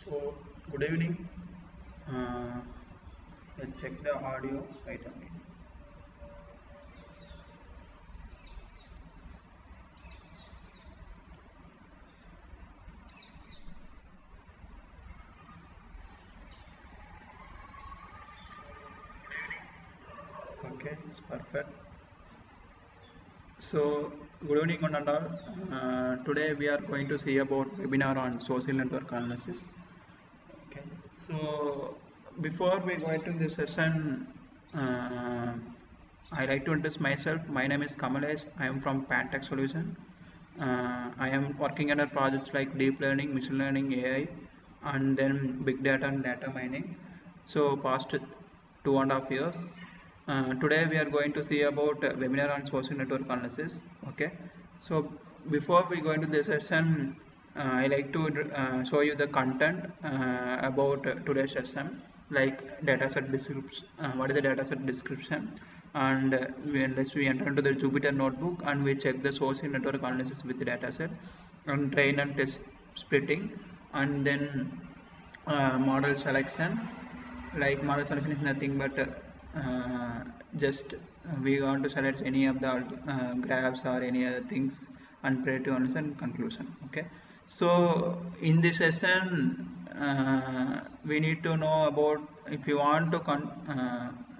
So, good evening. Uh, let's check the audio item. Okay, it's perfect. So, good evening, one and all. Today we are going to see about webinar on social network analysis. Okay, so before we go into this session, I like to introduce myself. My name is Kamalesh. I am from Pantech Solution. I am working under projects like deep learning, machine learning, AI, and then big data and data mining. So past 2.5 years. Today we are going to see about webinar on social network analysis. Okay, so before we go into this session, I like to show you the content about today's session, like dataset description. What is the dataset description? And unless we enter into the Jupyter notebook and we check the social network analysis with the dataset and train and test splitting, and then model selection. Like model selection is nothing but just we want to select any of the graphs or any other things and try to understand conclusion. Okay, so in this session we need to know about, if you want to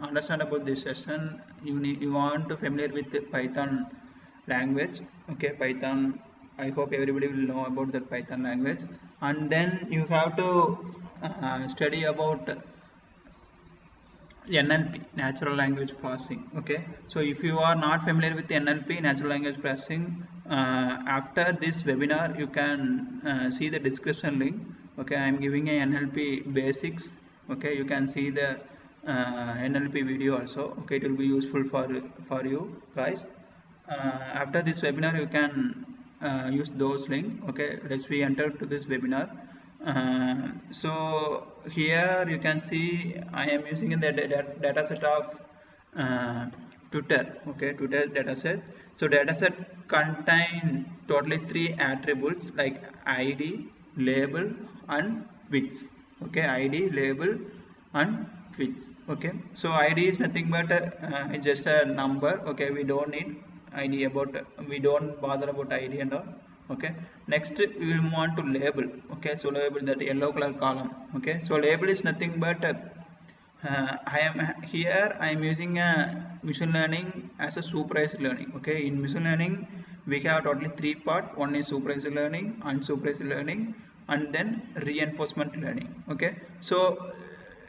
understand about this session, you want to familiar with the Python language. Okay, Python, I hope everybody will know about the Python language, and then you have to study about NLP, natural language processing. Okay, so if you are not familiar with NLP, natural language processing, after this webinar you can see the description link. Okay, I am giving a NLP basics. Okay, you can see the NLP video also. Okay, it will be useful for you guys. After this webinar you can use those link. Okay, let's we enter to this webinar. So here you can see I am using in the data set of Twitter. Okay, Twitter dataset. So dataset contain totally 3 attributes like ID, label, and width. Okay, ID, label, and width. Okay, so ID is nothing but it's just a number. Okay, we don't need ID about, we don't bother about ID and all. Okay, next we will move on to label. Okay, so label, that yellow color column. Okay, so label is nothing but I am using a machine learning as a supervised learning. Okay, in machine learning we have totally 3 parts. One is supervised learning, unsupervised learning, and then reinforcement learning. Okay, so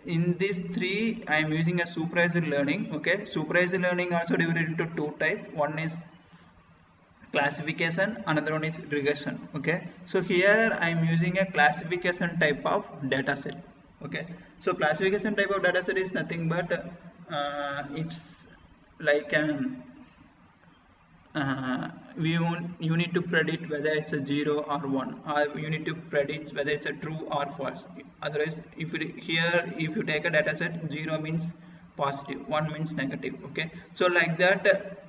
in these 3 I am using a supervised learning. Okay, supervised learning also divided into 2 types. One is classification, another one is regression. Okay, so here I am using a classification type of data set. Okay, so classification type of data set is nothing but it's like an you need to predict whether it's a 0 or 1, or you need to predict whether it's a true or false. Otherwise, if you take a data set, 0 means positive, 1 means negative. Okay, so like that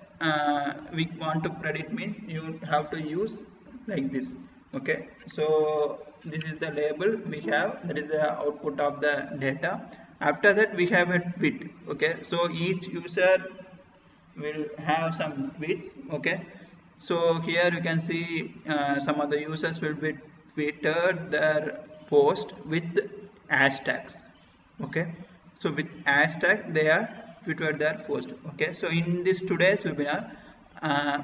we want to predict means you have to use like this. Okay, so this is the label we have, that is the output of the data. After that we have a tweet. Okay, so each user will have some tweets. Okay, so here you can see some of the users will be tweeted their post with hashtags. Okay, so with hashtag they are tweeted their post. Okay, so in this today's webinar,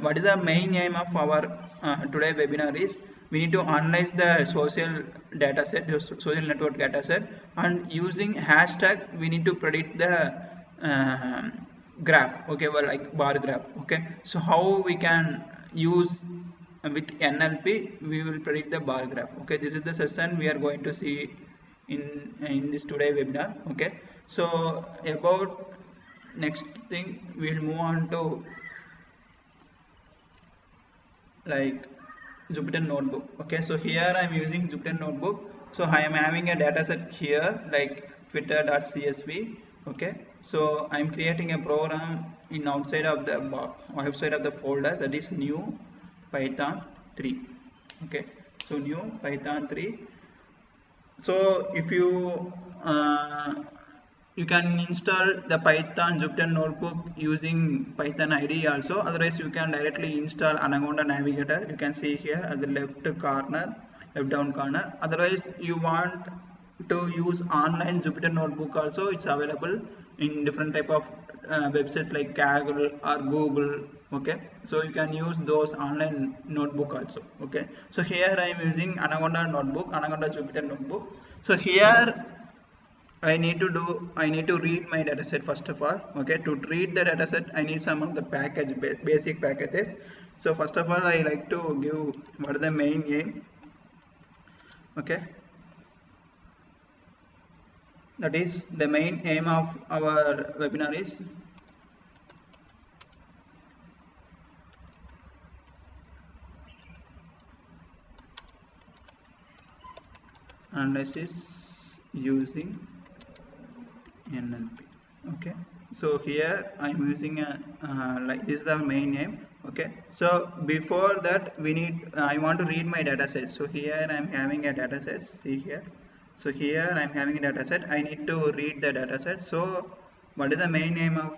what is the main aim of our today webinar is we need to analyze the social data set, the social network data set, and using hashtag we need to predict the graph. Okay, well, like bar graph. Okay, so how we can use with NLP we will predict the bar graph. Okay, this is the session we are going to see in this today webinar. Okay, so about next thing we'll move on to like Jupyter notebook. Okay, so here I'm using Jupyter notebook. So I am having a data set here like twitter.csv. Okay, so I'm creating a program in outside of the folder, that is new Python 3. Okay, so new Python 3. So if you you can install the Python Jupyter notebook using Python IDE also. Otherwise, you can directly install Anaconda Navigator. You can see here at the left down corner. Otherwise, you want to use online Jupyter notebook also. It's available in different type of websites like Kaggle or Google. Okay, so you can use those online notebook also. Okay, so here I am using Anaconda notebook, Anaconda Jupyter notebook. So here I need to read my dataset first of all. Okay, to read the dataset I need some of the basic packages. So first of all, I like to give what is the main aim. Okay, that is the main aim of our webinar is analysis using NLP. Okay, so here I'm using a like this is the main name. Okay, so before that we need I want to read my data set. So here I'm having a data set. See here. So here I'm having a data set. I need to read the data set. So what is the main name of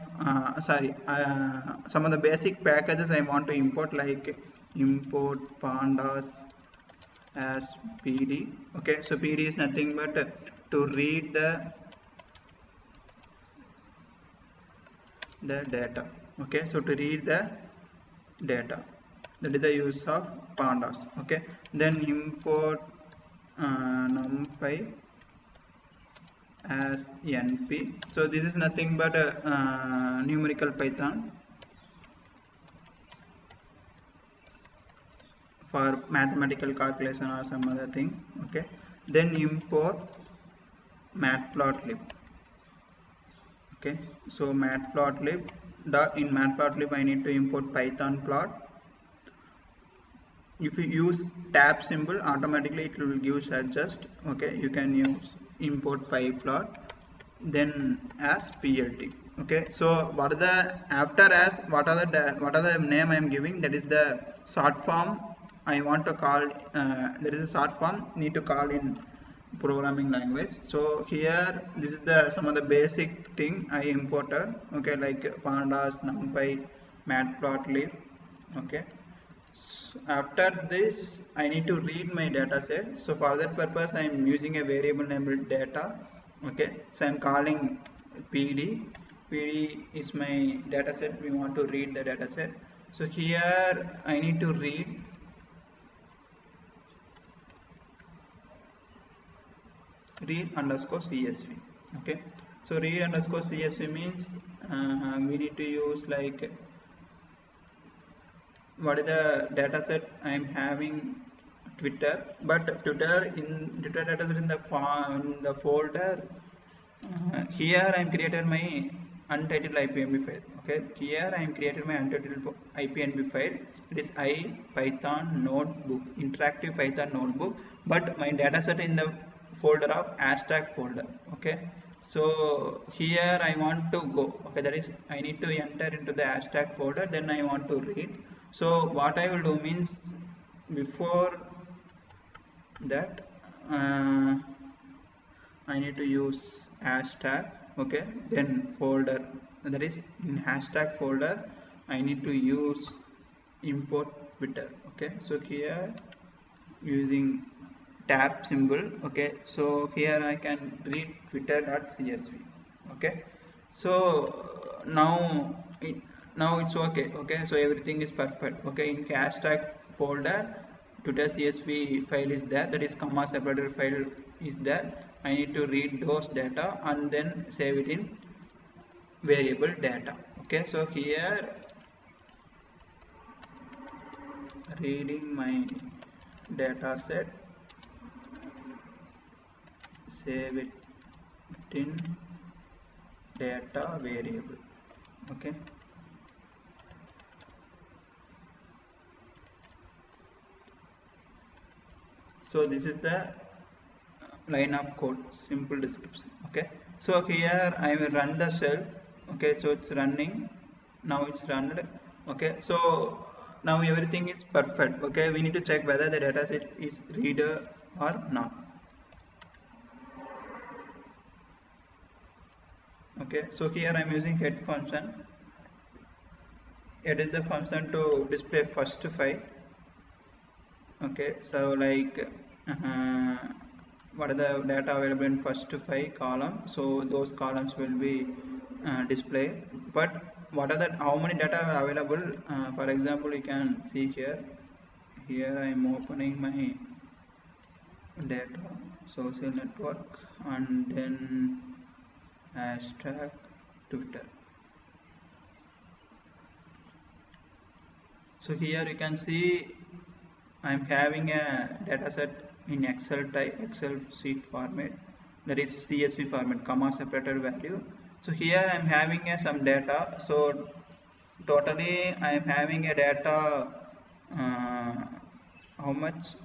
some of the basic packages I want to import, like import pandas as PD. Okay, so PD is nothing but to read the data. Okay, so to read the data, that is the use of pandas. Okay, then import numpy as np. So this is nothing but numerical Python for mathematical calculation or some other thing. Okay, then import matplotlib. Okay, so matplotlib in matplotlib I need to import python plot. If you use tab symbol, automatically it will give suggest. Okay, you can use import pyplot then as plt. Okay, so what are the after as what are the name I am giving, that is the short form I want to call. There is a short form need to call in programming language. So here this is the some of the basic thing I imported. Okay, like pandas, numpy, matplotlib. Okay, so after this I need to read my data set. So for that purpose I am using a variable named data. Okay, so I am calling PD. PD is my data set. We want to read the data set. So here I need to read underscore CSV. Okay, so read underscore CSV means we need to use like what is the data set I am having Twitter, but Twitter data set in the folder. Here I am created my untitled IPNB file. Okay, here I am created my untitled IPNB file. It is Python notebook, interactive Python notebook, but my data set in the folder of hashtag folder. Okay, so here I want to go. Okay, that is I need to enter into the hashtag folder, then I want to read. So what I will do means before that I need to use hashtag. Okay, then folder, that is in hashtag folder I need to use import Twitter. Okay, so here using tab symbol. Okay, so here I can read twitter.csv. Okay, so now it's okay. Okay, so everything is perfect. Okay, in hashtag folder Twitter CSV file is there, that is comma separated file is there. I need to read those data and then save it in variable data. Okay, so here reading my data set, save it in data variable. Okay, so this is the line of code, simple description. Okay, so here I will run the shell. Okay, so it's running now, it's run. Okay, so now everything is perfect. Okay, we need to check whether the data set is reader or not. Okay, so here I'm using head function. It is the function to display first 5. Okay, so like what are the data available in first 5 column, so those columns will be displayed. But what are the how many data are available, for example you can see here I am opening my data social network and then hashtag Twitter. So here you can see I'm having a dataset in Excel sheet format, that is CSV format, comma separated value. So here I'm having some data. So totally I am having a data, how much?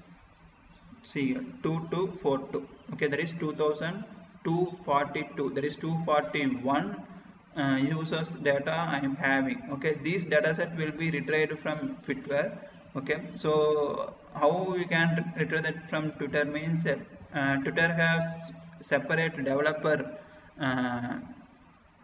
See here, 2242. Okay, that is 2242. That is 241 users data I am having. Okay, this data set will be retrieved from Twitter. Okay, so how we can retrieve that from Twitter means Twitter has separate uh,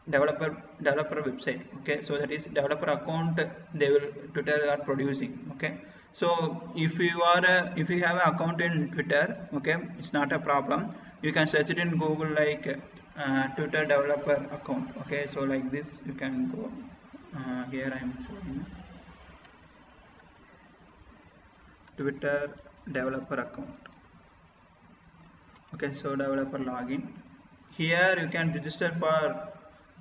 developer website. Okay, so that is developer account they will Twitter are producing. Okay, so if you have an account in Twitter, okay, it's not a problem. You can search it in Google like Twitter developer account. Okay, so like this you can go, here I am showing Twitter developer account. Okay, so developer login. Here you can register for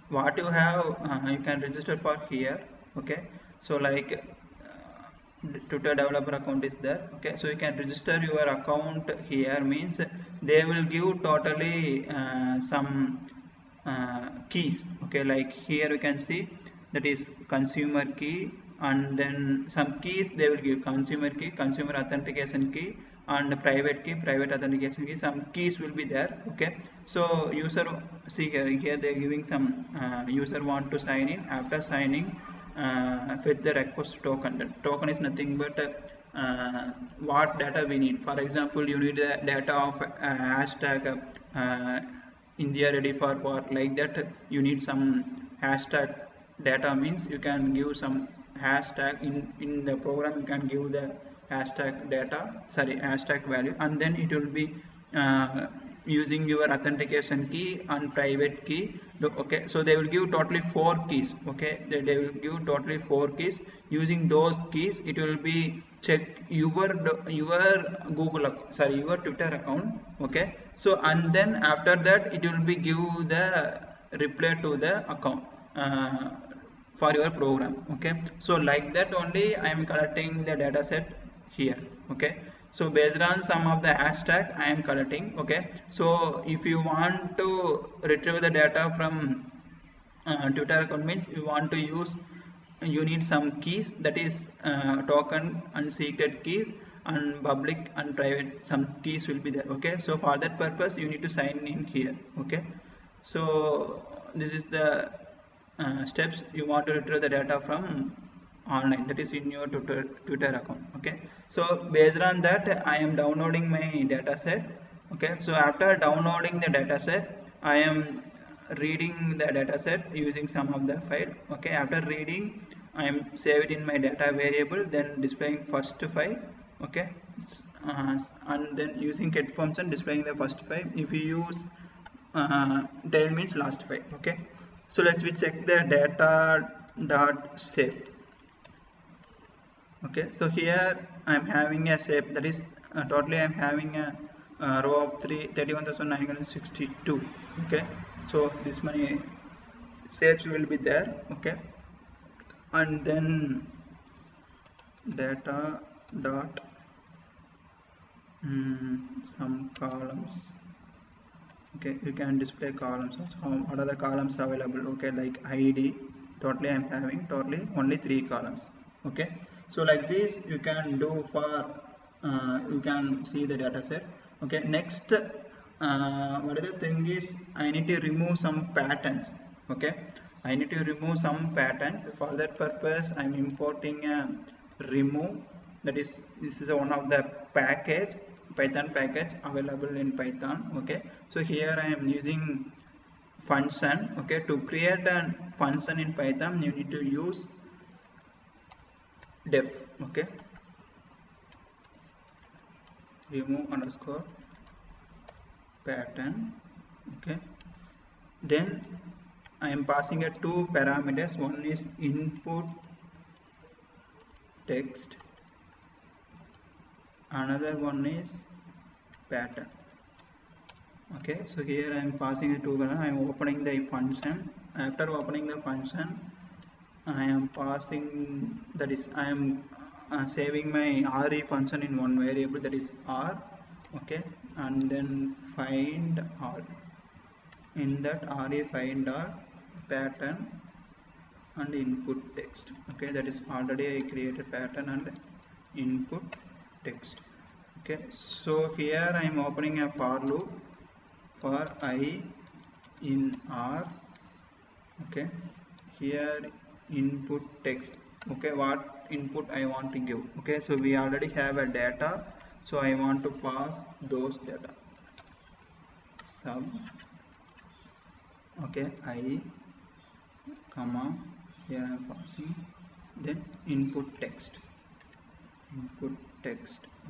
what you have, you can register for here. Okay, so like Twitter developer account is there. Okay, so you can register your account here, means they will give totally some keys. Okay, like here you can see that is consumer key, and then some keys they will give: consumer key, consumer authentication key, and private key, private authentication key. Some keys will be there. Okay, so user, see here they're giving some user want to sign in. After signing, fetch the request token. The token is nothing but what data we need. For example, you need the data of hashtag India ready for war, like that. You need some hashtag data, means you can give some hashtag in the program. You can give the hashtag data, sorry, hashtag value, and then it will be using your authentication key and private key. Okay, so they will give totally 4 keys. Okay, they will give totally 4 keys. Using those keys it will be check your Google, sorry, your Twitter account. Okay, so and then after that it will be give the reply to the account for your program. Okay, so like that only I am collecting the data set here. Okay, so based on some of the hashtag I am collecting. Okay, so if you want to retrieve the data from Twitter account, means you want to use, you need some keys, that is token and secret keys, and public and private, some keys will be there. Okay, so for that purpose you need to sign in here. Okay, so this is the steps you want to retrieve the data from online, that is in your Twitter account. Okay, so based on that I am downloading my data set. Okay, so after downloading the data set I am reading the data set using some of the file. Okay, after reading I am save it in my data variable, then displaying first 5. Okay, and then using get function displaying the first 5. If you use tail, means last 5. Okay, so let's check the data dot shape. Okay, so here I am having a shape, that is totally I am having a row of 31,962. Okay, so this many shapes will be there. Okay, and then data dot some columns. Okay, you can display columns. So what are the columns available? Okay, like ID, totally I am having totally only 3 columns. Okay, so like this you can do for you can see the data set. Okay, next what other thing is, I need to remove some patterns. Okay, I need to remove some patterns. For that purpose I am importing a remove, that is, this is one of the package, Python package available in Python. Okay, so here I am using function. Okay, to create a function in Python you need to use def. Okay, remove underscore pattern. Okay, then I am passing a two parameters. One is input text, another one is pattern. Okay, so here I am passing a two. I am opening the function. After opening the function, I am passing, that is I am saving my RE function in one variable, that is R. Okay, and then find R. In that RE find R pattern and input text. Okay, that is already I created pattern and input text. Okay, so here I am opening a for loop for I in R. Okay, here input text. Okay, what input I want to give. Okay, so we already have a data, so I want to pass those data. Sub, okay, I comma, here I am passing, then input text.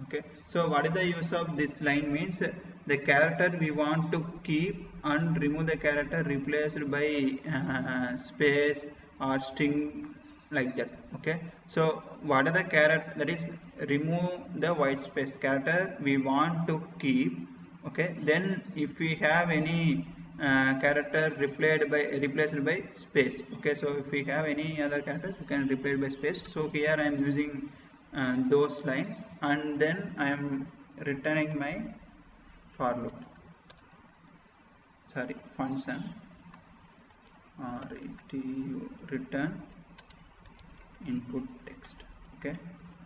Okay, so what is the use of this line means the character we want to keep and remove the character replaced by space or string, like that. Okay, so what are the character, that is remove the white space character we want to keep. Okay, then if we have any character replaced by space. Okay, so if we have any other characters we can replace by space. So here I am using those line, and then I am returning my for loop, sorry, function return input text. Okay,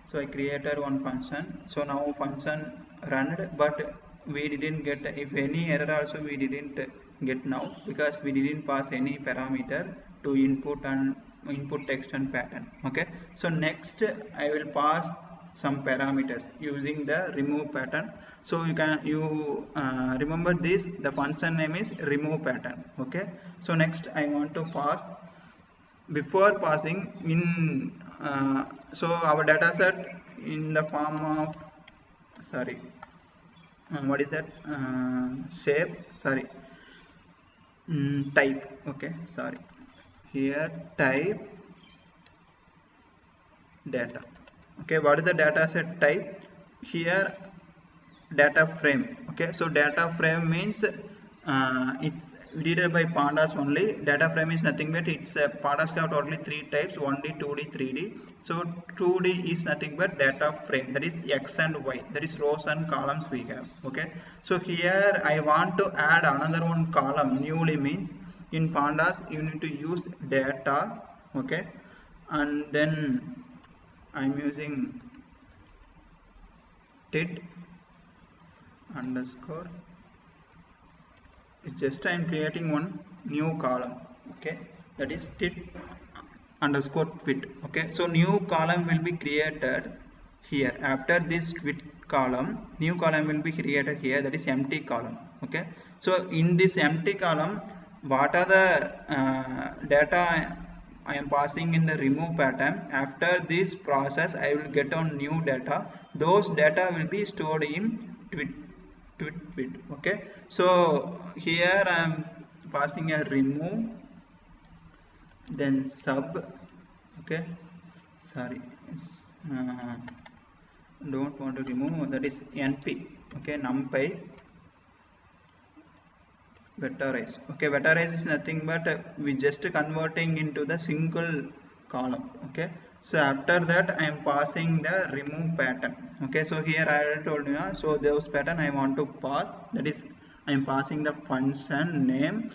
so I created one function, so now function run, but we didn't get, if any error also we didn't get now, because we didn't pass any parameter to input and input text and pattern. Okay, so next I will pass some parameters using the remove pattern. So you can remember this, the function name is remove pattern. Okay, so next I want to pass, before passing in so our data set in the form of, sorry, what is that, shape, sorry, type. Okay, sorry, here type data. Okay, what is the data set type? Here data frame. Okay, so data frame means it's readed by pandas only. Data frame is nothing but it's pandas have totally three types, 1D, 2D, 3D. So 2D is nothing but data frame, that is X and Y, that is rows and columns we have. Okay, so here I want to add another one column newly, means in pandas you need to use data. Okay, and then I'm using tit underscore, it's just I'm creating one new column. Okay, that is tit underscore twit. Okay, so new column will be created here. After this twit column, new column will be created here, that is empty column. Okay, so in this empty column, what are the data I am passing in the remove pattern. After this process I will get on new data. Those data will be stored in twit. Okay, so here I am passing a remove, then sub. Okay, sorry, don't want to remove, that is np. Okay, numpy vectorize. Okay, vectorize is nothing but we just converting into the single column. Okay, so after that I am passing the remove pattern. Okay, so here I already told you, so those pattern I want to pass, that is I am passing the function name.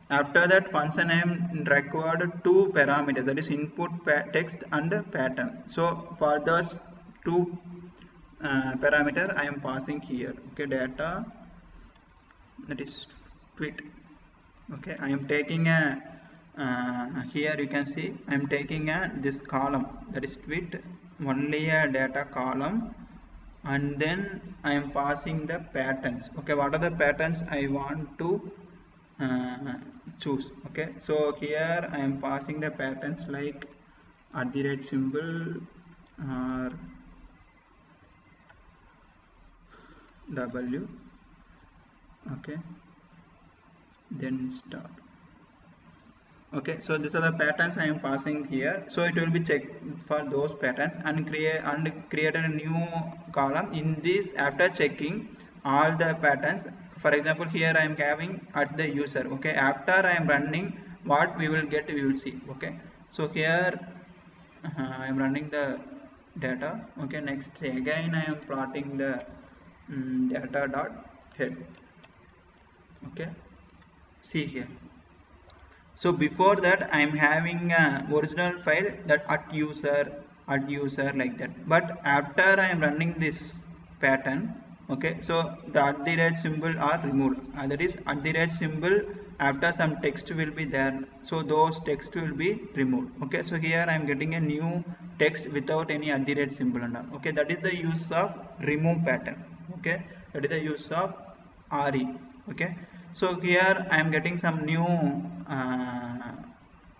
After that function name required two parameters, that is input text and pattern. So for those two parameter I am passing here. Okay, data, that is twit. Okay, I am taking a here you can see I am taking a this column, that is twit, only a data column, and then I am passing the patterns. Okay, what are the patterns I want to choose. Okay, so here I am passing the patterns like symbol or W. Okay, then star. Okay, so these are the patterns I am passing here. So it will be checked for those patterns and create a new column in this. After checking all the patterns, for example here I am having at the user. Okay, after I am running, what we will get, we will see. Okay, so here I am running the data. Okay, next again I am plotting the data dot head. Okay, see here. So before that I am having a original file that at user like that, but after I am running this pattern, okay, so the at the rate symbol are removed, that is at the rate symbol after some text will be there, so those text will be removed. Okay, so here I am getting a new text without any at the rate symbol and all. Okay, that is the use of remove pattern. Okay, that is the use of RE. Okay, so here I am getting some new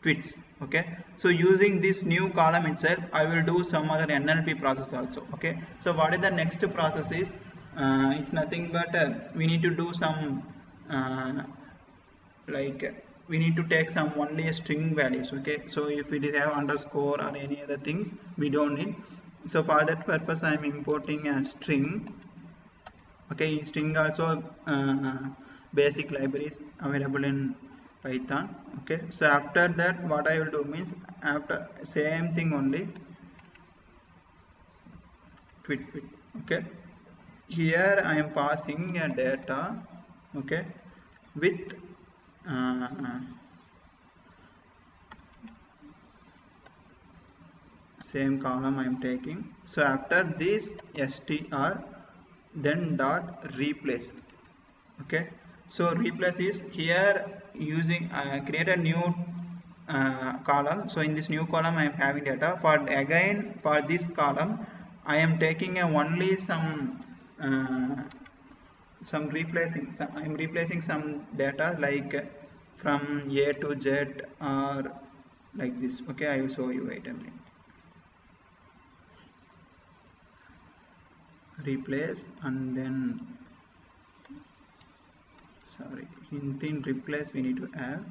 tweets. Okay, so using this new column itself I will do some other NLP process also. Okay, so what is the next process is it's nothing but we need to do some we need to take some only string values. Okay, so if it is have underscore or any other things we don't need, so for that purpose I am importing a string. Okay, in string also basic libraries available in Python. Okay, so after that what I will do means after same thing only tweet. Okay, here I am passing a data. Okay, with same column I am taking. So after this str then dot replace. Okay, so replace is here using create a new column. So in this new column I am having data. For again for this column I am taking a only some replacing some, I am replacing some data like from A to Z or like this. Okay, I will show you. Wait a minute. Replace and then sorry, in replace we need to add.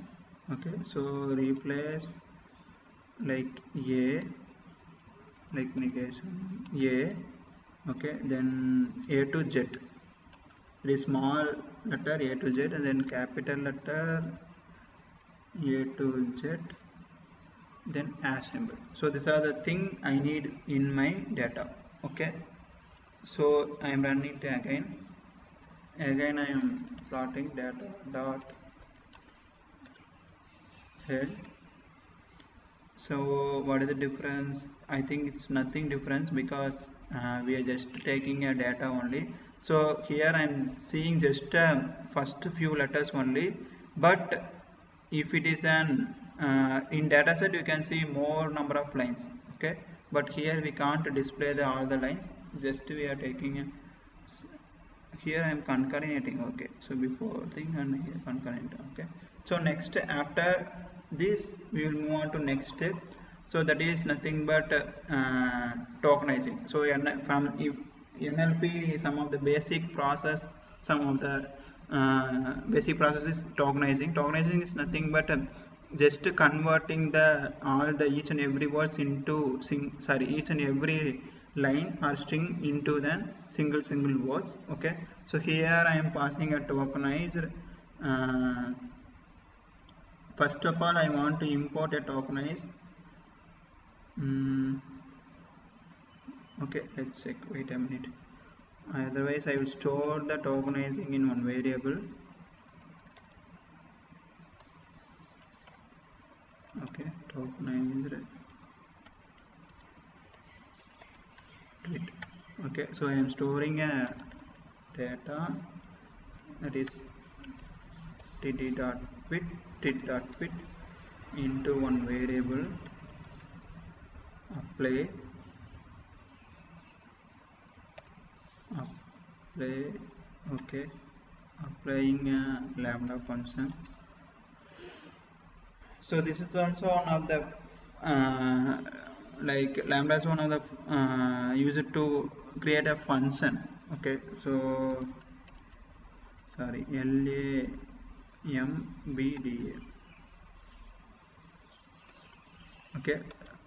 Okay, so replace like A, like negation A. Okay, then A to Z, it is small letter A to Z and then capital letter A to Z, then hash symbol. So these are the thing I need in my data. Okay, so I am running it again I am plotting data dot head. So what is the difference? I think it's nothing difference because we are just taking a data only. So here I am seeing just first few letters only, but if it is an in dataset you can see more number of lines. Okay, but here we can't display all the lines, just we are taking a, here I am concatenating. Okay, so before thing and here concurrent. Okay, so next after this we will move on to next step. So that is nothing but tokenizing. So from NLP is some of the basic process, some of the basic process is tokenizing. Tokenizing is nothing but just converting the all the each and every words into each and every line or string into the single words. Okay, so here I am passing a tokenized. First of all I want to import a tokenized. Okay, let's check. Wait a minute. Otherwise I will store the tokenizing in one variable. Okay, tokenized tweet. Okay, so I am storing a data that is tt.fit into one variable. Apply. Okay, applying a lambda function. So this is also one of the like lambda is one of the used to create a function. Okay, so sorry, LAMBDA. Okay,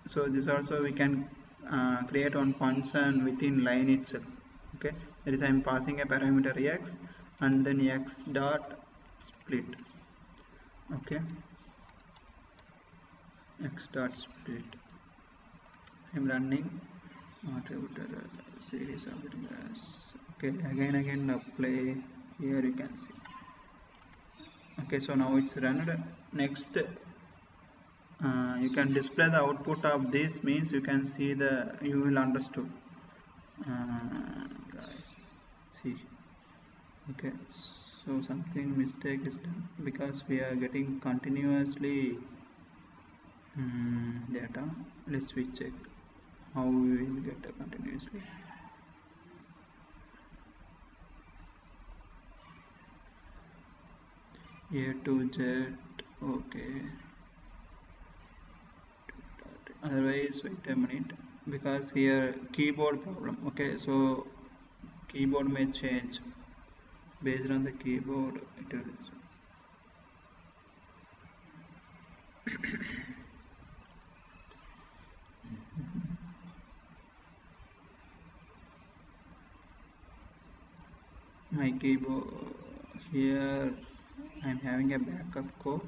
so this also we can create one function within line itself. Okay, that is I am passing a parameter x and then x dot split. Okay, x dot split. I am running attributed series of this. Okay, again apply. Here you can see. Okay, so now it's run. Next, you can display the output of this, means you can see the, you will understood. Guys, see. Okay, so something mistake is done because we are getting continuously data. Let's check how we will get continuously. A to Z. Okay, otherwise wait a minute, because here keyboard problem. Okay, so keyboard may change based on the keyboard. It will my keyboard here. I'm having a backup code.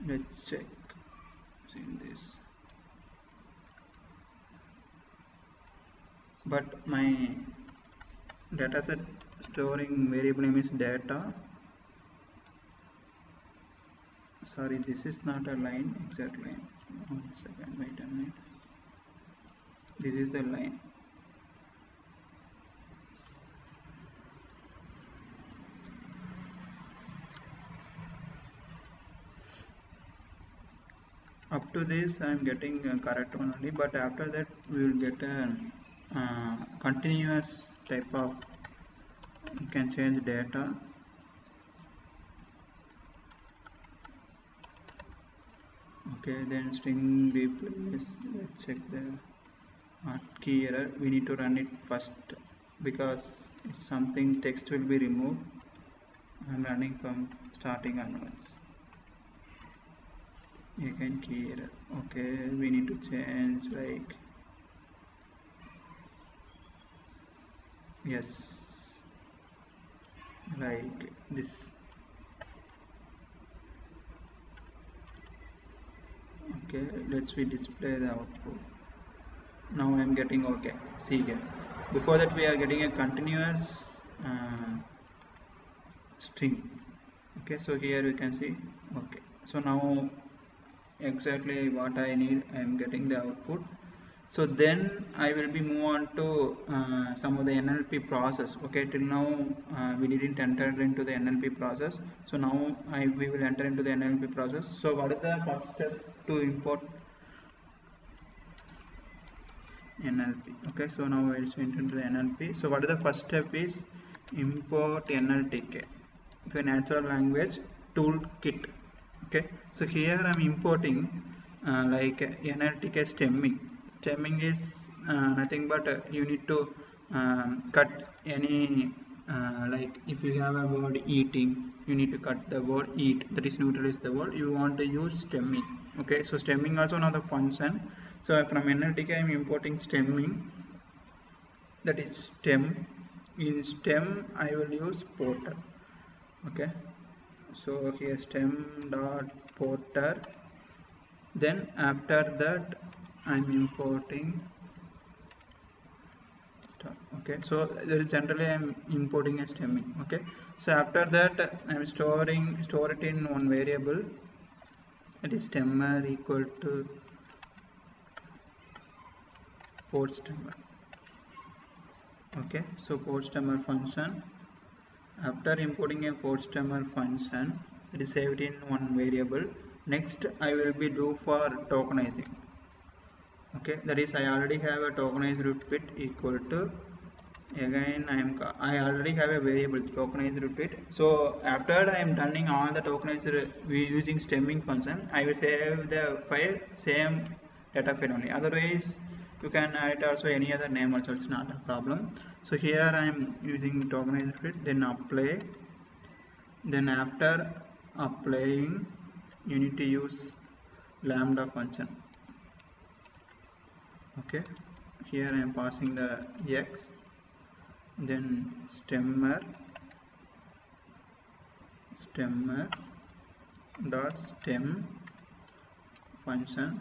Let's check in this. But my dataset storing variable name is data. Sorry, this is not a line, exact line. 1 second, wait a minute. This is the line. Up to this I am getting a correct one only, but after that we will get a continuous type of, you can change data. Okay, then string replace. Let's check the key error. We need to run it first because it's something text will be removed. I'm running from starting onwards. Again key error. Okay, we need to change like, yes, like this. Okay, let's display the output. Now I'm getting, okay, see here, before that we are getting a continuous string. Okay, so here you can see. Okay, so now exactly what I need, I am getting the output. So then I will be move on to some of the NLP process. Okay, till now we didn't enter into the NLP process, so now we will enter into the NLP process. So what is the first step to import NLP? Okay, so now I will enter into the NLP. So what is the first step is import NLTK, the natural language toolkit. Okay, so here I am importing like NLTK stemming. Stemming is nothing but you need to cut any like if you have a word eating, you need to cut the word eat, that is neutral is the word you want to use stemming. Okay, so stemming also another function. So from NLTK I am importing stemming, that is stem. In stem I will use porter. Okay, so here stem dot porter. Then after that I'm importing start. Okay, so there is generally I'm importing a stemming. Okay, so after that I'm store it in one variable, that is stemmer equal to port stemmer. Okay, so port stemmer function. After importing a port stemmer function, it is saved in one variable. Next I will be do for tokenizing. Okay, that is I already have a tokenized root width equal to, again I already have a variable tokenized root width. So after I am turning on the tokenized we using stemming function, I will save the file same data file only. Otherwise you can add it also any other name also, it's not a problem. So here I am using tokenized width, then apply. Then after applying you need to use lambda function. Okay, here I am passing the x, then stemmer dot stem function.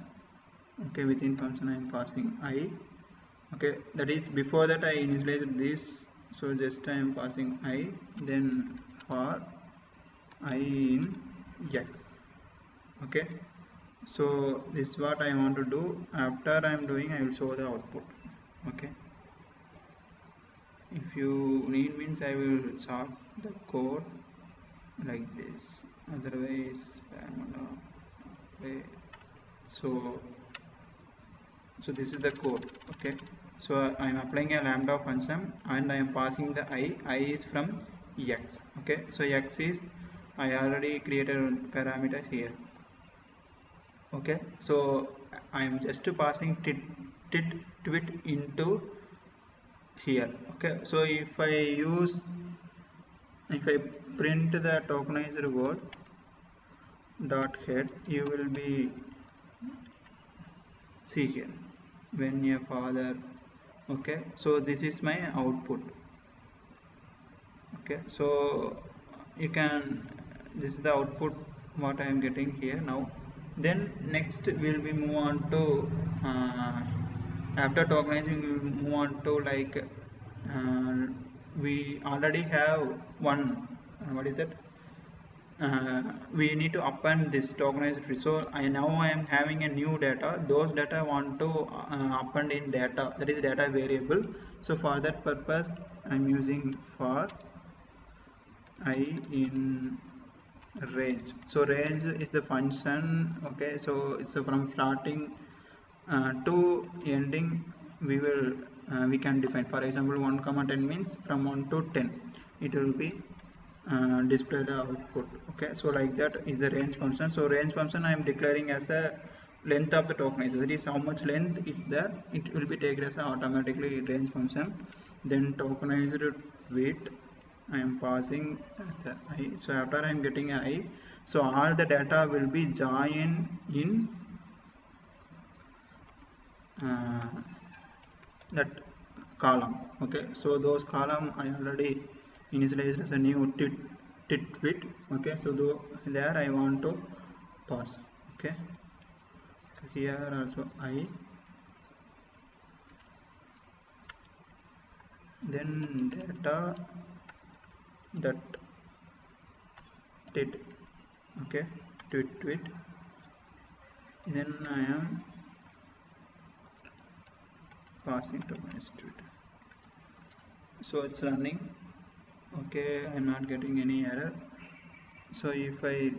Okay, within function I am passing I. Okay, that is before that I initialized this, so just I am passing I, then for I in x. Okay, so this is what I want to do. After I am doing, I will show the output. Okay, if you need means I will start the code like this, otherwise so this is the code. Okay, so I am applying a lambda function and I am passing the I is from x. Okay, so x is I already created a parameter here. Okay, so I am just passing twit into here. Okay, so if I print the tokenized word dot head, you will be see here when your father. Okay, so this is my output. Okay, so you can, this is the output what I am getting here now. Then next we'll be move on to after tokenizing we will move on to like we already have one what is that, we need to append this tokenized tree. So I am having a new data, those data I want to append in data, that is data variable. So for that purpose I am using for I in range. So range is the function. Okay, so it's from starting to ending we can define. For example, 1, 10 means from 1 to 10 it will be display the output. Okay, so like that is the range function. So range function I am declaring as a length of the tokenizer, that is how much length is there, it will be taken as a automatically range function. Then tokenized weight I am passing as a I. So after I am getting a I, so all the data will be joined in that column. Okay, so those column I already initialized as a new tit. Okay, so there I want to pass. Okay, so here also I, then data that tit. Okay, twit, then I am passing to my tweet. So it's running. Okay, I'm not getting any error. So if I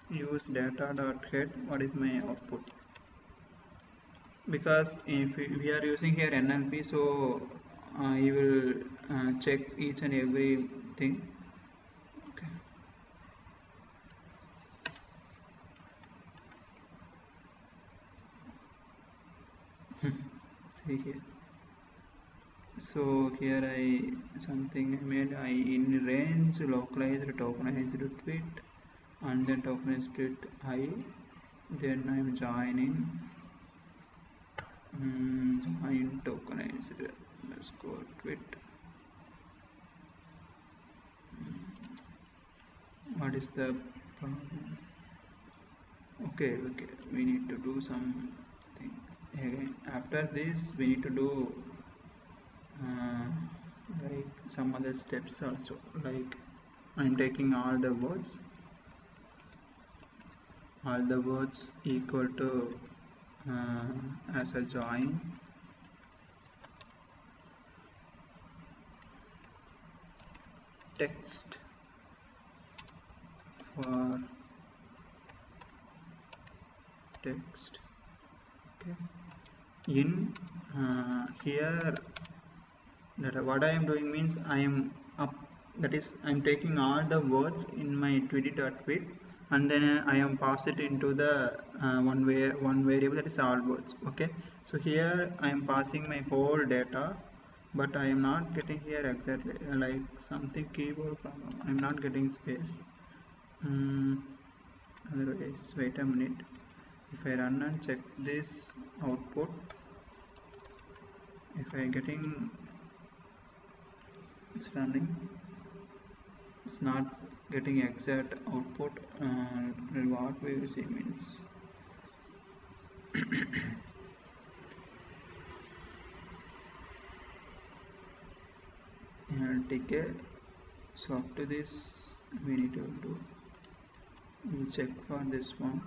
use data.head, what is my output? Because if we are using here NLP, so you will check each and every thing. Okay. See here. So here I made I in range localized tokenized tweet, and then tokenized tweet I, then I am joining join tokenized underscore tweet. What is the problem? Okay, we need to do something again. After this we need to do like some other steps also, like I'm taking all the words equal to as a join text for text. Okay, in here that what I am doing means I am up, that is I am taking all the words in my 2d.fit and then I am pass it into the one variable, that is all words. Okay, so here I am passing my whole data, but I am not getting here exactly like something keyboard problem. I am not getting space. Otherwise, wait a minute. If I run and check this output, if I getting it's running, it's not getting exact output. What we will see means TK. So after this we need to do, we'll check for this one.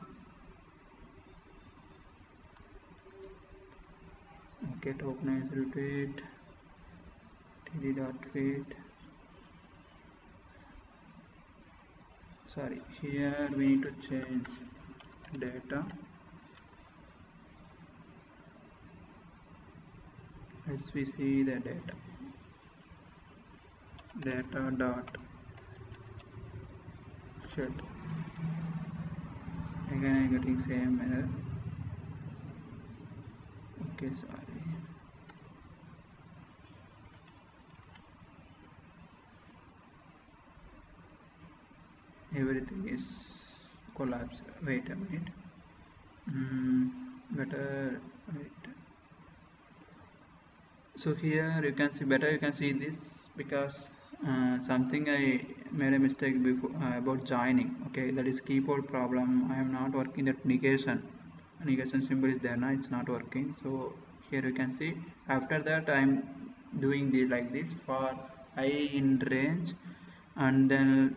Okay, tokenized retweet td.fit. Sorry, here we need to change data. Let's we see the data dot shit. Again I'm getting same error. Okay, sorry. Everything is collapsed. Wait a minute. Better wait. So here you can see better, you can see this because something I made a mistake before about joining. Okay, that is keyboard problem. I am not working that negation symbol is there now, it's not working. So here you can see after that I am doing this like this for I in range and then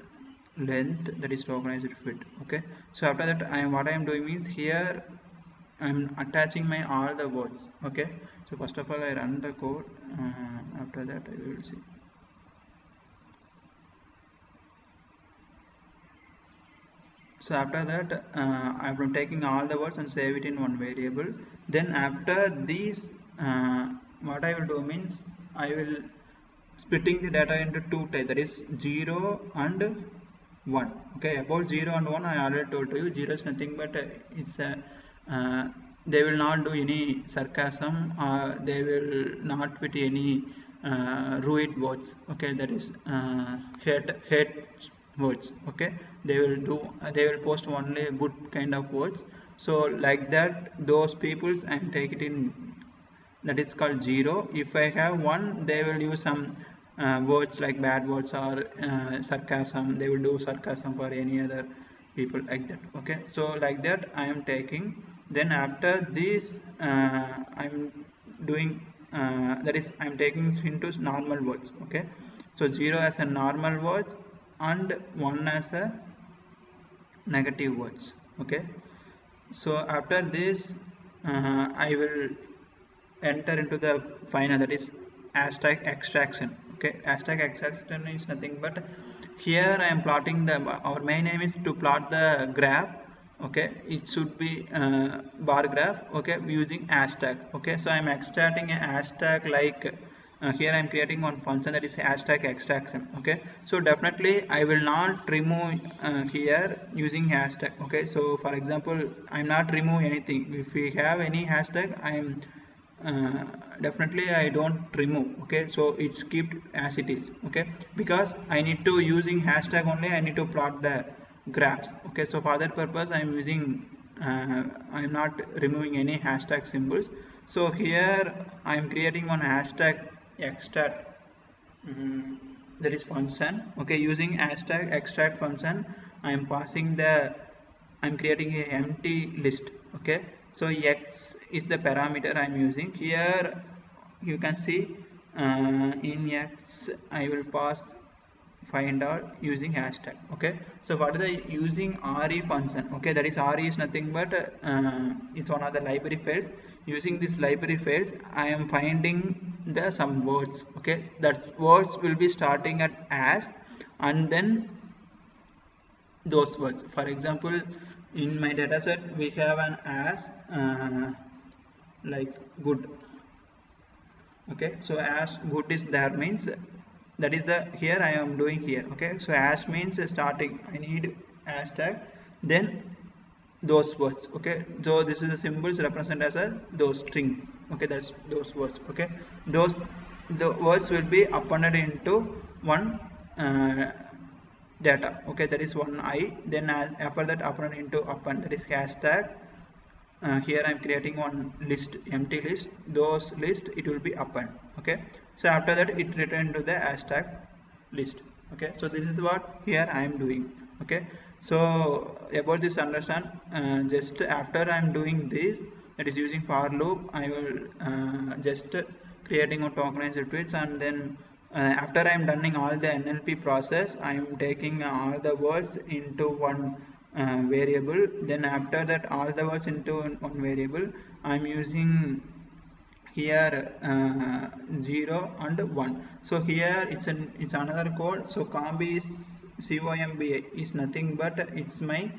length, that is tokenized fit. Okay, so after that what I am doing means here I am attaching my all the words. Okay, so first of all I run the code, after that I will see. So after that I am taking all the words and save it in one variable. Then after these what I will do means I will splitting the data into two types, that is 0 and 1. Okay, about 0 and 1 I already told you. 0 is nothing but it's a they will not do any sarcasm, they will not fit any rude words. Okay, that is hate words. Okay, they will do they will post only good kind of words. So like that, those peoples I take it in, that is called 0. If I have 1, they will use some words like bad words or sarcasm. They will do sarcasm for any other people like that. Okay, so like that I am taking. Then after this I'm doing that is I'm taking into normal words. Okay, so 0 as a normal words and 1 as a negative words. Okay, so after this I will enter into the final, that is hashtag extraction. Okay, hashtag extraction is nothing but here I am plotting the, our main aim is to plot the graph. Okay, it should be bar graph. Okay, using hashtag. Okay, so I am extracting a hashtag like here I am creating one function, that is hashtag extraction. Okay, so definitely I will not remove here using hashtag. Okay, so for example I am not remove anything. If we have any hashtag I am definitely I don't remove. Okay, so it's kept as it is. Okay, because I need to using hashtag only, I need to plot the graphs. Okay, so for that purpose I am using I am not removing any hashtag symbols. So here I am creating one hashtag extract, that is function. Okay, using hashtag extract function I am passing the, I am creating a empty list. Okay, so x is the parameter I am using. Here you can see in x I will pass find out using hashtag. Okay, so what is the using re function? Okay, that is re is nothing but it's one of the library files. Using this library files I am finding the some words. Okay, that words will be starting at as and then those words. For example, in my dataset we have an as like good. Okay, so as good is there means that is the here I am doing here. Okay, so as means starting I need hashtag, then those words. Okay, so this is the symbols represent as a those strings. Okay, that's those words. Okay, those the words will be appended into one data. Okay, that is one I, then after that append into append, that is hashtag. Here I am creating one list, empty list, those list it will be append. Okay, so after that it return to the hashtag list. Okay, so this is what here I am doing. Okay, so about this understand, just after I am doing this, that is using for loop, I will just creating a tokenized tweets, and then after I am done all the NLP process, I am taking all the words into one variable. Then after that all the words into one variable, I am using here 0 and 1. So here it's another code. So combi is nothing but it's my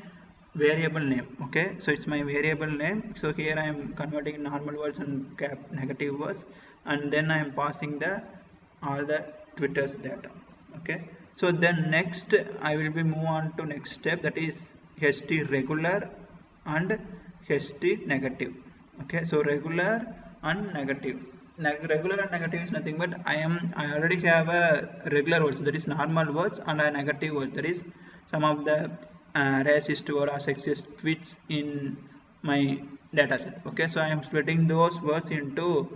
variable name. Okay, so it's my variable name. So here I am converting normal words and negative words, and then I am passing the all the Twitter's data. Okay, so then next I will be move on to next step, that is HT regular and HT negative. Okay, so regular and negative. Regular and negative is nothing but I already have a regular words, that is normal words, and a negative word, that is some of the racist or sexist tweets in my dataset. Okay, so I am splitting those words into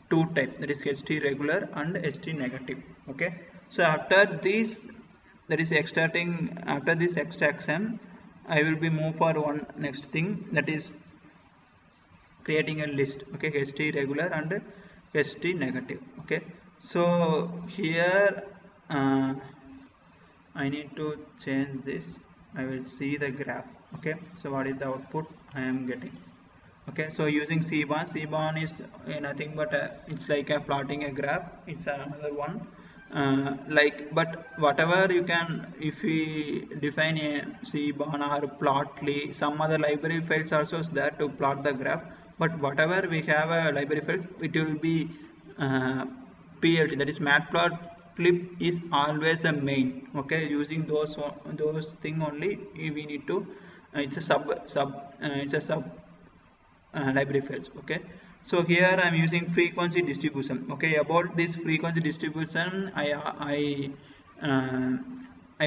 two types, that is HT regular and HT negative. Okay, so after this, that is extracting, after this extraction, I will be move for one next thing, that is creating a list. Okay, HT regular and HT negative. Okay, so here I need to change this. I will see the graph. Okay, so what is the output I am getting? Okay, so using Cban is nothing but it's like a plotting a graph. It's another one. Like, but whatever you can, if we define a Cban or plotly, some other library files also is there to plot the graph. But whatever we have a library files, it will be PLT, that is matplotlib is always a main. Okay, using those thing only we need to. It's a sub library files. Okay, so here I am using frequency distribution. Okay, about this frequency distribution I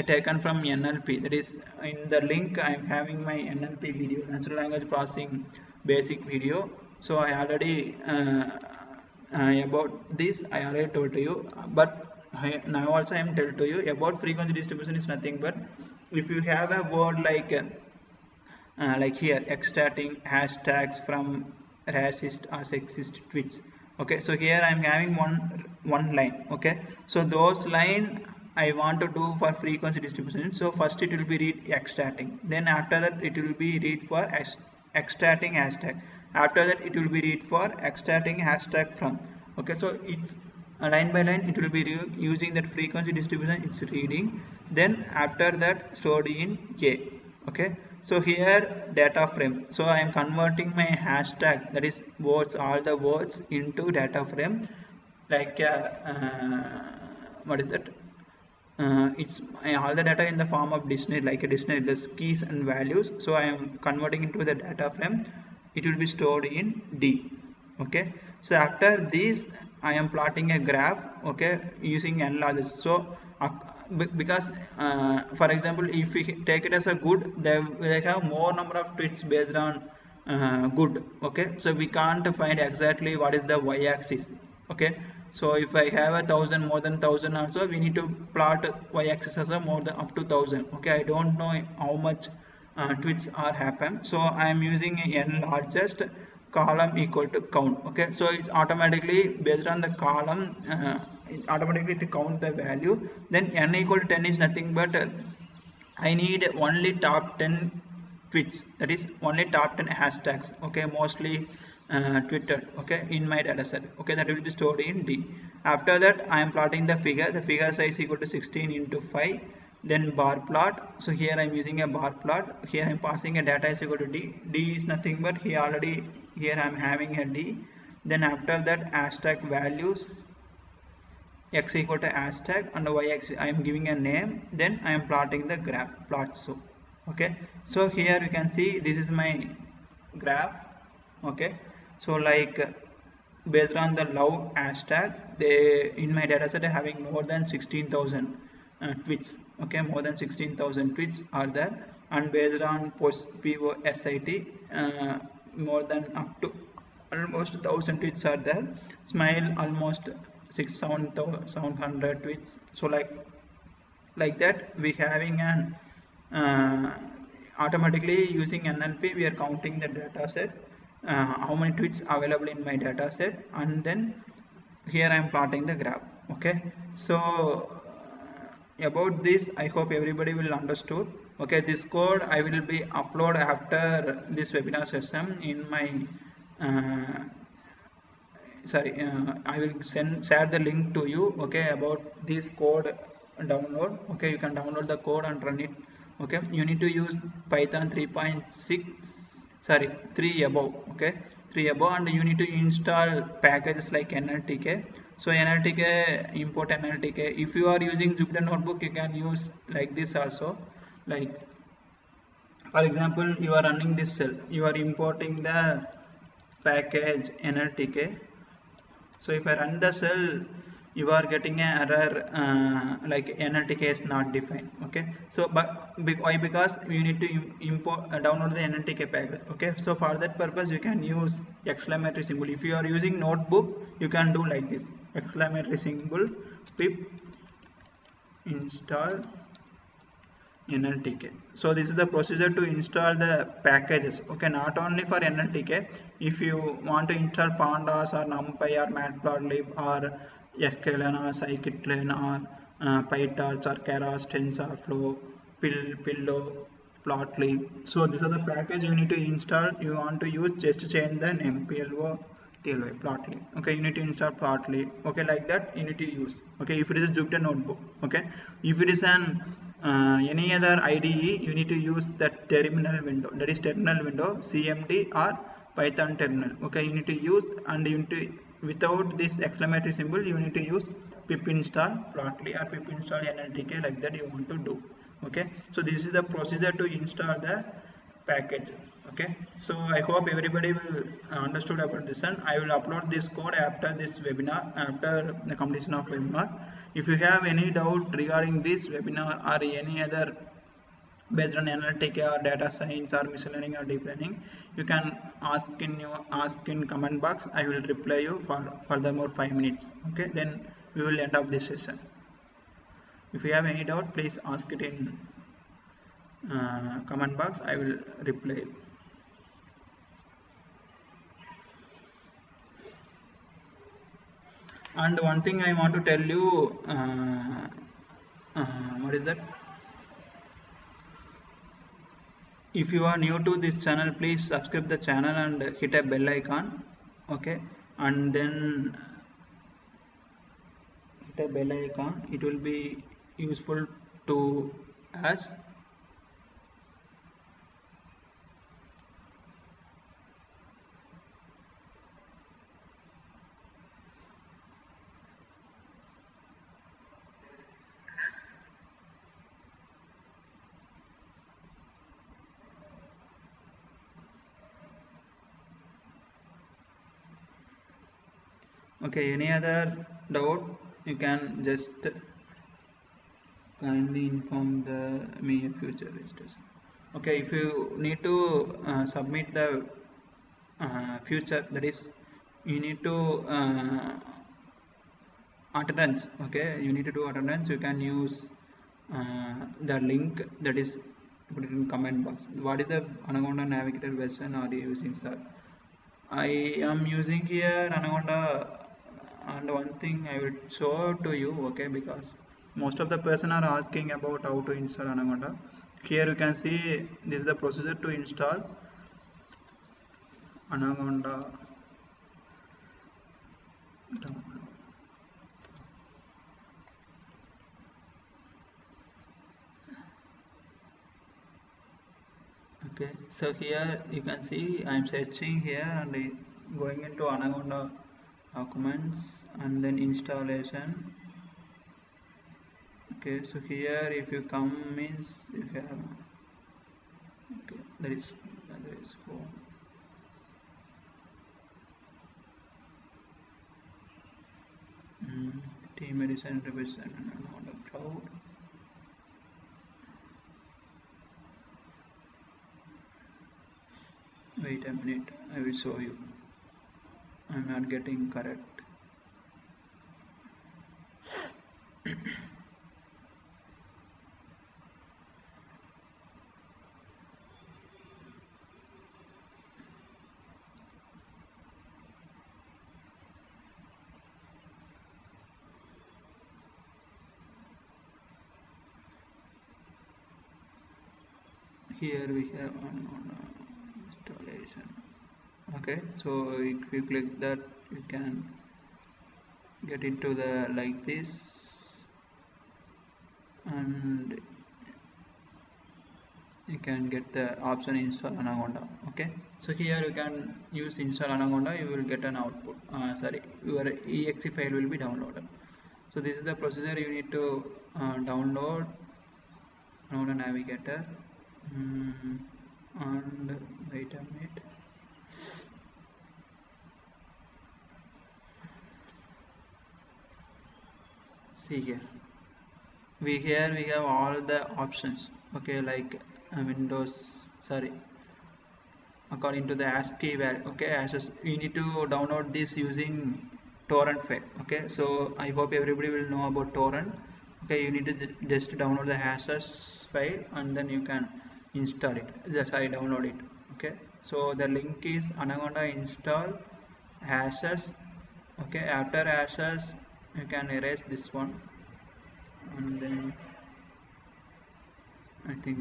taken from NLP, that is in the link I am having my NLP video, natural language processing basic video. So I already about this I already told to you, but now also I am tell to you about frequency distribution is nothing but if you have a word like here extracting hashtags from racist or sexist tweets. Okay, so here I am having one line. Okay, so those line I want to do for frequency distribution. So first it will be read extracting, then after that it will be read for extracting hashtag, after that it will be read for extracting hashtag from. Okay, so it's line by line it will be using that frequency distribution, it's reading, then after that stored in A. Okay, so here data frame, so I am converting my hashtag, that is words, all the words into data frame, like what is that, it's all the data in the form of dictionary, like a dictionary, the keys and values. So I am converting into the data frame, it will be stored in D. Okay, so after this I am plotting a graph. Okay, using enlarges. So because for example if we take it as a good, they have more number of tweets based on good. Okay, so we can't find exactly what is the y-axis. Okay, so if I have 1,000, more than 1,000 also, we need to plot y-axis as a more than up to 1,000. Okay, I don't know how much tweets are happen, so I am using n largest column equal to count. Okay, so it's automatically based on the column, automatically to count the value. Then n equal to 10 is nothing but I need only top 10 tweets, that is only top 10 hashtags. Okay, mostly Twitter. Okay, in my dataset. Okay, that will be stored in D. After that I am plotting the figure. The figure size equal to 16 into 5. then bar plot. So here I'm using a bar plot. Here I'm passing a data is equal to d. D is nothing but here I'm having a d. Then after that hashtag values, x equal to hashtag, and y axis I am giving a name. Then I am plotting the graph plot. So okay, so here you can see this is my graph. Okay, so like based on the love hashtag, they in my dataset having more than 16,000 tweets. Okay, more than 16,000 tweets are there, and based on post POSIT, more than up to almost 1,000 tweets are there. Smile almost 6,700 tweets. So like that we having an automatically using NLP we are counting the data set, how many tweets available in my data set, and then here I am plotting the graph. Okay, so about this I hope everybody will understood. Okay, this code I will be upload after this webinar session in my I will share the link to you. Okay, about this code download. Okay, you can download the code and run it. Okay, you need to use Python 3.6, 3 above. Okay, 3 above, and you need to install packages like NLTK. So NLTK, import NLTK. If you are using Jupyter Notebook, you can use like this also. Like for example, you are running this cell, you are importing the package NLTK. So if I run the cell, you are getting an error like NLTK is not defined. Okay, so but why? Because you need to import download the NLTK package. Okay, so for that purpose you can use exclamatory symbol. If you are using notebook, you can do like this: exclamatory symbol pip install NLTK. So this is the procedure to install the packages. Okay, not only for NLTK. If you want to install pandas or NumPy or matplotlib or sklearn or scikit-learn or pytorch or keras, tensorflow, pillow, plotlib. So these are the package you need to install. You want to use, just change the name PLO TLY plotly. Okay, you need to install plotly. Okay, like that you need to use. Okay, if it is a Jupyter notebook. Okay, if it is an any other IDE, you need to use that terminal window, that is terminal window, CMD or Python terminal. Okay, you need to use, and you need to, without this exclamatory symbol, you need to use pip install plotly or pip install NLTK, like that you want to do. Okay, so this is the procedure to install the package. Okay, so I hope everybody will understood about this, and I will upload this code after this webinar, after the completion of webinar. If you have any doubt regarding this webinar or any other based on analytic or data science or machine learning or deep learning, you can ask in comment box. I will reply you for furthermore 5 minutes. Okay, then we will end up this session. If you have any doubt, please ask it in comment box. I will reply. And one thing I want to tell you, what is that? If you are new to this channel, please subscribe the channel and hit a bell icon. Okay, and then hit a bell icon. It will be useful to us. Okay, any other doubt, you can just kindly inform me in future registration. Okay, if you need to submit the future, that is you need to attendance. Okay, you need to do attendance. You can use the link that is put it in comment box. What is the Anaconda Navigator version are you using, sir? I am using here Anaconda, and one thing I will show to you. Okay, because most of the person are asking about how to install Anaconda. Here you can see this is the procedure to install Anaconda. Okay, so here you can see I'm searching here and going into ANACONDA documents and then installation. Okay, so here if you come means you have, okay, there is home. Team medicine represent on the cloud. Wait a minute, I will show you. I'm not getting correct. Here we have on installation. Okay, so if you click that, you can get into the like this, and you can get the option install ANACONDA. Okay, so here you can use install ANACONDA, you will get an output, your exe file will be downloaded. So this is the procedure you need to download ANACONDA Navigator. And wait a minute. See here we have all the options. Okay, like according to the ASCII value. Okay, as you need to download this using torrent file. Okay, so I hope everybody will know about torrent. Okay, you need to just download the hashes file and then you can install it. Download it. Okay, so the link is ANACONDA install hashes. Okay, after hashes you can erase this one, and then I think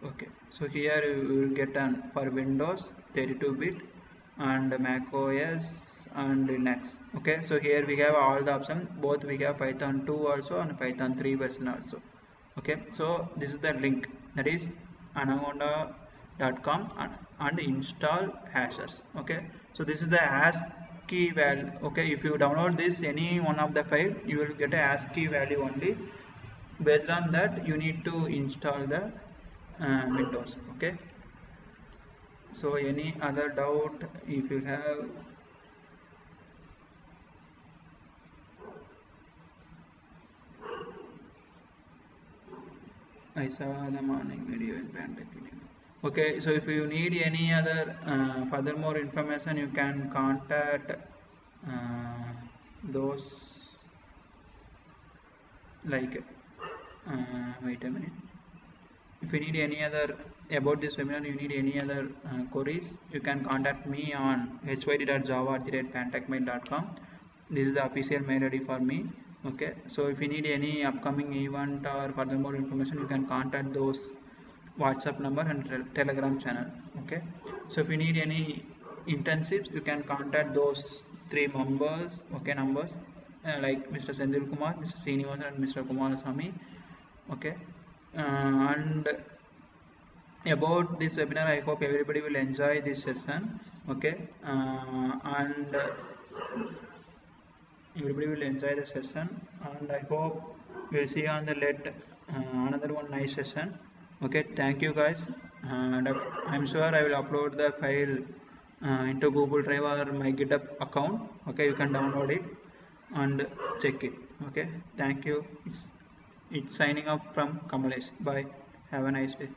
okay, so here you will get an for Windows 32-bit and Mac OS and Linux. Okay, so here we have all the options, both we have Python 2 also and Python 3 version also. Okay, so this is the link, that is anaconda.com and install hashes. Okay, so this is the ASCII value. Okay, if you download this any one of the file, you will get a ASCII value only. Based on that you need to install the Windows. Okay, so any other doubt if you have? I saw the morning video in Pantech. Okay, so if you need any other furthermore information, you can contact those like wait a minute. If you need any other about this webinar, you need any other queries, you can contact me on hyd.java@pantechmail.com. This is the official mail ID for me. Okay, so if you need any upcoming event or furthermore information, you can contact those WhatsApp number and Telegram channel. Okay, so if you need any internships, you can contact those three members. Okay, numbers like Mr. Senthil Kumar, Mr. Srinivasan and Mr. Kumarasamy. Okay, and about this webinar, I hope everybody will enjoy this session. Okay, and everybody will enjoy the session, and I hope we'll see you on the another one nice session. Okay, thank you guys, and I'm sure I will upload the file into Google Drive or my GitHub account. Okay, you can download it and check it. Okay, thank you. It's signing off from Kamalesh. Bye, have a nice day.